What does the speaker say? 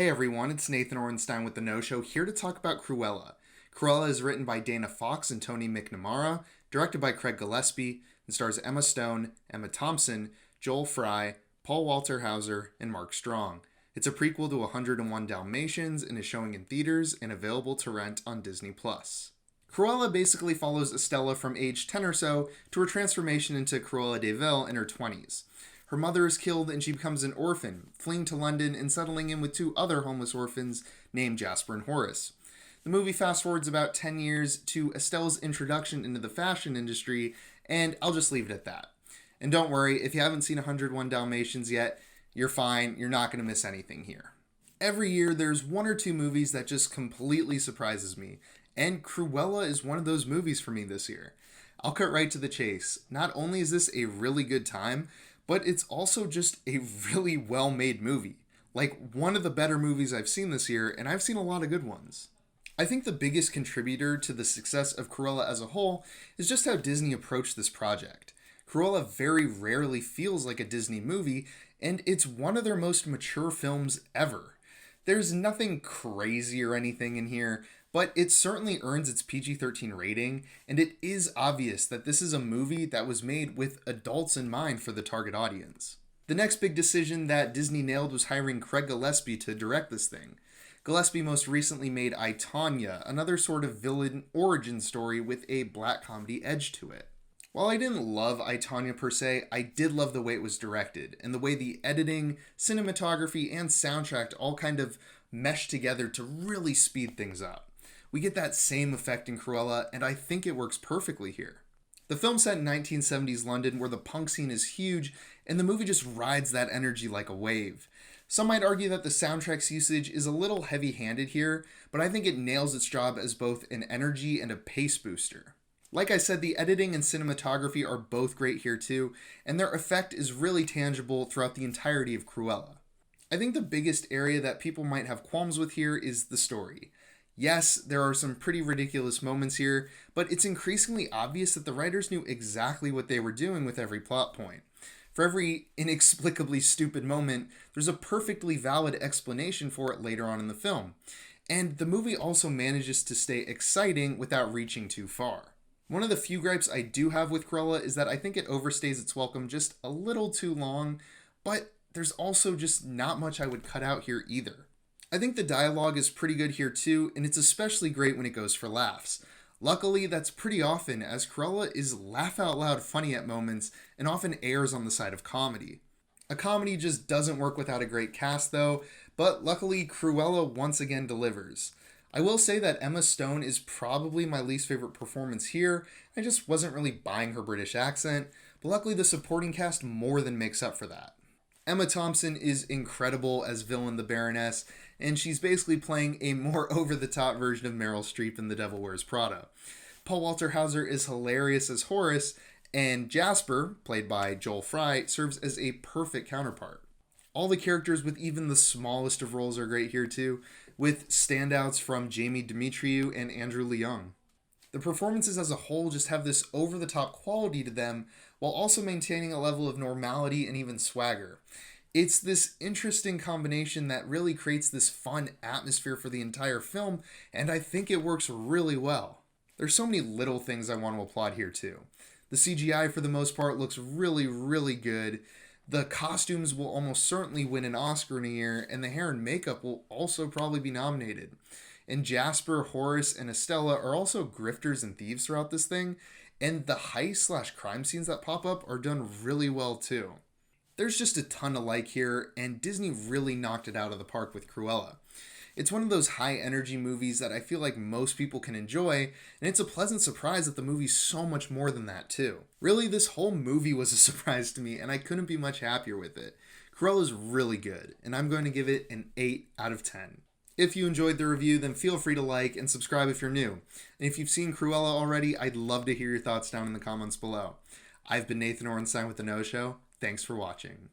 Hey everyone, it's Nathan Orenstein with The No Show, here to talk about Cruella. Cruella is written by Dana Fox and Tony McNamara, directed by Craig Gillespie, and stars Emma Stone, Emma Thompson, Joel Fry, Paul Walter Hauser, and Mark Strong. It's a prequel to 101 Dalmatians and is showing in theaters and available to rent on Disney+. Cruella basically follows Estella from age 10 or so to her transformation into Cruella de Vil in her 20s. Her mother is killed and she becomes an orphan, fleeing to London and settling in with two other homeless orphans named Jasper and Horace. The movie fast forwards about 10 years to Estella's introduction into the fashion industry, and I'll just leave it at that. And don't worry, if you haven't seen 101 Dalmatians yet, you're fine, you're not going to miss anything here. Every year there's one or two movies that just completely surprises me, and Cruella is one of those movies for me this year. I'll cut right to the chase. Not only is this a really good time, but it's also just a really well-made movie. Like, one of the better movies I've seen this year, and I've seen a lot of good ones. I think the biggest contributor to the success of Cruella as a whole is just how Disney approached this project. Cruella very rarely feels like a Disney movie, and it's one of their most mature films ever. There's nothing crazy or anything in here, but it certainly earns its PG-13 rating, and it is obvious that this is a movie that was made with adults in mind for the target audience. The next big decision that Disney nailed was hiring Craig Gillespie to direct this thing. Gillespie most recently made I, Tonya, another sort of villain origin story with a black comedy edge to it. While I didn't love I, Tonya per se, I did love the way it was directed, and the way the editing, cinematography, and soundtrack all kind of meshed together to really speed things up. We get that same effect in Cruella, and I think it works perfectly here. The film's set in 1970s London, where the punk scene is huge, and the movie just rides that energy like a wave. Some might argue that the soundtrack's usage is a little heavy-handed here, but I think it nails its job as both an energy and a pace booster. Like I said, the editing and cinematography are both great here too, and their effect is really tangible throughout the entirety of Cruella. I think the biggest area that people might have qualms with here is the story. Yes, there are some pretty ridiculous moments here, but it's increasingly obvious that the writers knew exactly what they were doing with every plot point. For every inexplicably stupid moment, there's a perfectly valid explanation for it later on in the film. And the movie also manages to stay exciting without reaching too far. One of the few gripes I do have with Cruella is that I think it overstays its welcome just a little too long, but there's also just not much I would cut out here either. I think the dialogue is pretty good here too, and it's especially great when it goes for laughs. Luckily, that's pretty often, as Cruella is laugh-out-loud funny at moments and often errs on the side of comedy. A comedy just doesn't work without a great cast though, but luckily Cruella once again delivers. I will say that Emma Stone is probably my least favorite performance here. I just wasn't really buying her British accent, but luckily the supporting cast more than makes up for that. Emma Thompson is incredible as villain the Baroness, and she's basically playing a more over-the-top version of Meryl Streep in The Devil Wears Prada. Paul Walter Hauser is hilarious as Horace, and Jasper, played by Joel Fry, serves as a perfect counterpart. All the characters with even the smallest of roles are great here too, with standouts from Jamie Demetriou and Andrew Leung. The performances as a whole just have this over-the-top quality to them, while also maintaining a level of normality and even swagger. It's this interesting combination that really creates this fun atmosphere for the entire film, and I think it works really well. There's so many little things I want to applaud here too. The CGI for the most part looks really, really good. The costumes will almost certainly win an Oscar in a year, and the hair and makeup will also probably be nominated. And Jasper, Horace, and Estella are also grifters and thieves throughout this thing, and the heist/crime scenes that pop up are done really well too. There's just a ton to like here, and Disney really knocked it out of the park with Cruella. It's one of those high-energy movies that I feel like most people can enjoy, and it's a pleasant surprise that the movie's so much more than that too. Really, this whole movie was a surprise to me, and I couldn't be much happier with it. Cruella's really good, and I'm going to give it an 8 out of 10. If you enjoyed the review, then feel free to like and subscribe if you're new. And if you've seen Cruella already, I'd love to hear your thoughts down in the comments below. I've been Nathan Orenstein with The No Show. Thanks for watching.